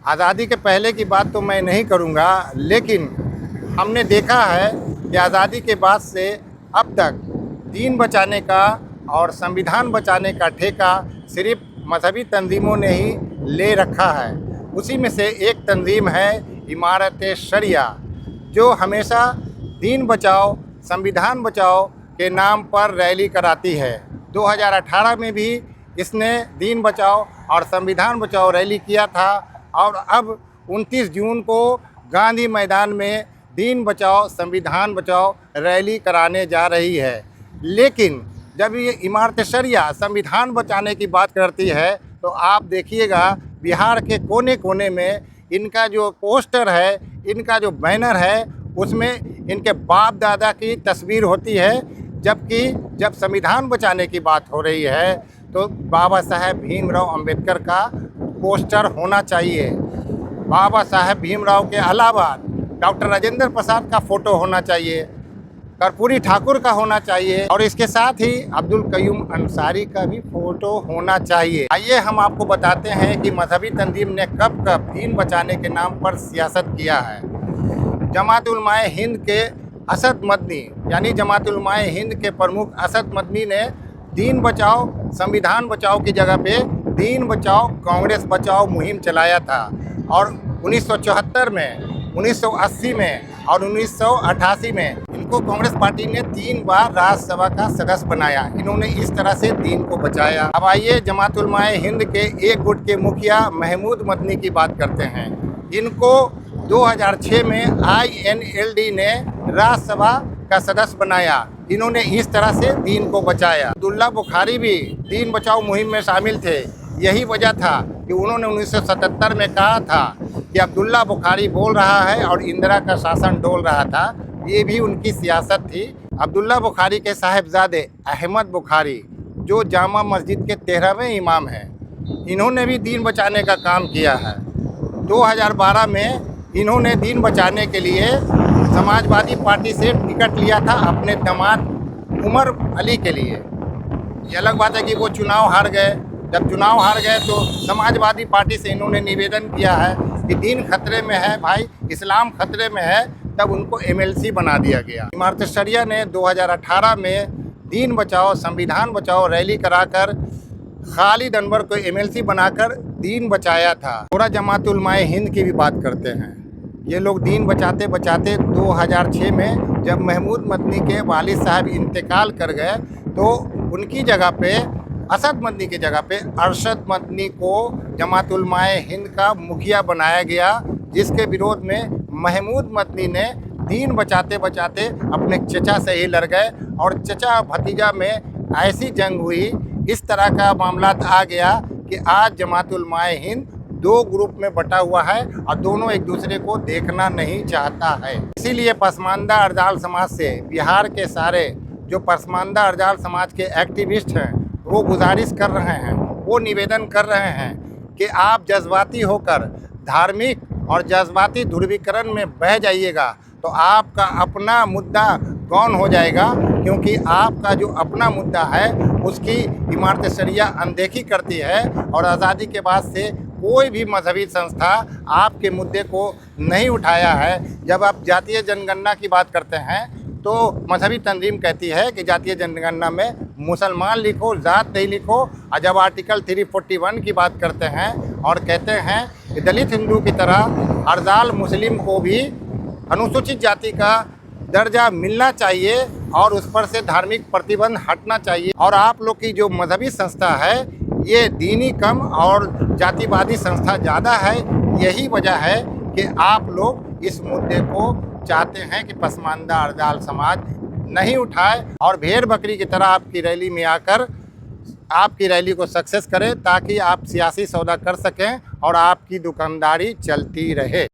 आज़ादी के पहले की बात तो मैं नहीं करूँगा, लेकिन हमने देखा है कि आज़ादी के बाद से अब तक दीन बचाने का और संविधान बचाने का ठेका सिर्फ मजहबी तंजीमों ने ही ले रखा है। उसी में से एक तंजीम है इमारत शरिया, जो हमेशा दीन बचाओ संविधान बचाओ के नाम पर रैली कराती है। 2018 में भी इसने दीन बचाओ और संविधान बचाओ रैली किया था और अब 29 जून को गांधी मैदान में दीन बचाओ संविधान बचाओ रैली कराने जा रही है। लेकिन जब ये इमारत शरिया संविधान बचाने की बात करती है तो आप देखिएगा बिहार के कोने कोने में इनका जो पोस्टर है, इनका जो बैनर है, उसमें इनके बाप दादा की तस्वीर होती है, जबकि जब संविधान बचाने की बात हो रही है तो बाबा साहेब भीमराव अंबेडकर का पोस्टर होना चाहिए। बाबा साहेब भीमराव के अलावा डॉक्टर राजेंद्र प्रसाद का फ़ोटो होना चाहिए, कर्पूरी ठाकुर का होना चाहिए और इसके साथ ही अब्दुल कयूम अंसारी का भी फ़ोटो होना चाहिए। आइए हम आपको बताते हैं कि मजहबी तंजीम ने कब कब दीन बचाने के नाम पर सियासत किया है। जमात-उल-माए हिंद के असद मदनी यानी जमात-उल-माए हिंद के प्रमुख असद मदनी ने दीन बचाओ संविधान बचाओ की जगह पे दीन बचाओ कांग्रेस बचाओ मुहिम चलाया था और 1974 में, 1980 में और 1988 में इनको कांग्रेस पार्टी ने 3 बार राज्यसभा का सदस्य बनाया। इन्होंने इस तरह से दीन को बचाया। अब आइए जमात-उल-माए हिंद के एक गुट के मुखिया महमूद मदनी की बात करते हैं। इनको 2006 में INLD ने राज्यसभा का सदस्य बनाया। इन्होंने इस तरह से दीन को बचाया। अब्दुल्ला बुखारी भी दीन बचाओ मुहिम में शामिल थे। यही वजह था कि उन्होंने 1977 में कहा था कि अब्दुल्ला बुखारी बोल रहा है और इंदिरा का शासन डोल रहा था। ये भी उनकी सियासत थी। अब्दुल्ला बुखारी के साहिबजादे अहमद बुखारी, जो जामा मस्जिद के 13वें इमाम हैं, इन्होंने भी दीन बचाने का काम किया है। 2012 में इन्होंने दीन बचाने के लिए समाजवादी पार्टी से टिकट लिया था अपने दामाद उमर अली के लिए। ये अलग बात है कि वो चुनाव हार गए। जब चुनाव हार गए तो समाजवादी पार्टी से इन्होंने निवेदन किया है कि दीन खतरे में है भाई, इस्लाम खतरे में है, तब उनको MLC बना दिया गया। इमारत शरिया ने 2018 में दीन बचाओ संविधान बचाओ रैली कराकर खालिद अनवर को MLC बनाकर दीन बचाया था। थोड़ा जमात-उल-माए हिंद की भी बात करते हैं। ये लोग दीन बचाते बचाते 2006 में जब महमूद मदनी के वालिद साहब इंतकाल कर गए तो उनकी जगह पे असद मदनी की जगह पे अरशद मदनी को जमात-उल-माए हिंद का मुखिया बनाया गया, जिसके विरोध में महमूद मदनी ने दीन बचाते बचाते अपने चचा से ही लड़ गए और चचा भतीजा में ऐसी जंग हुई, इस तरह का मामला आ गया कि आज जमात-उल-माए हिंद 2 ग्रुप में बटा हुआ है और दोनों एक दूसरे को देखना नहीं चाहता है। इसीलिए पसमानदा अरजाल समाज से बिहार के सारे जो पसमानदा अरजाल समाज के एक्टिविस्ट हैं वो गुजारिश कर रहे हैं, वो निवेदन कर रहे हैं कि आप जज्बाती होकर धार्मिक और जज्बाती ध्रुवीकरण में बह जाइएगा तो आपका अपना मुद्दा गौन हो जाएगा, क्योंकि आपका जो अपना मुद्दा है उसकी इमारत शरिया अनदेखी करती है और आज़ादी के बाद से कोई भी मजहबी संस्था आपके मुद्दे को नहीं उठाया है। जब आप जातीय जनगणना की बात करते हैं तो मजहबी तंजीम कहती है कि जातीय जनगणना में मुसलमान लिखो, ज़ात नहीं लिखो। और जब आर्टिकल 341 की बात करते हैं और कहते हैं कि दलित हिंदू की तरह अरजाल मुस्लिम को भी अनुसूचित जाति का दर्जा मिलना चाहिए और उस पर से धार्मिक प्रतिबंध हटना चाहिए। और आप लोग की जो मजहबी संस्था है ये दीनी कम और जातिवादी संस्था ज़्यादा है। यही वजह है कि आप लोग इस मुद्दे को चाहते हैं कि पसमानदा अरजाल समाज नहीं उठाए और भेड़ बकरी की तरह आपकी रैली में आकर आपकी रैली को सक्सेस करें, ताकि आप सियासी सौदा कर सकें और आपकी दुकानदारी चलती रहे।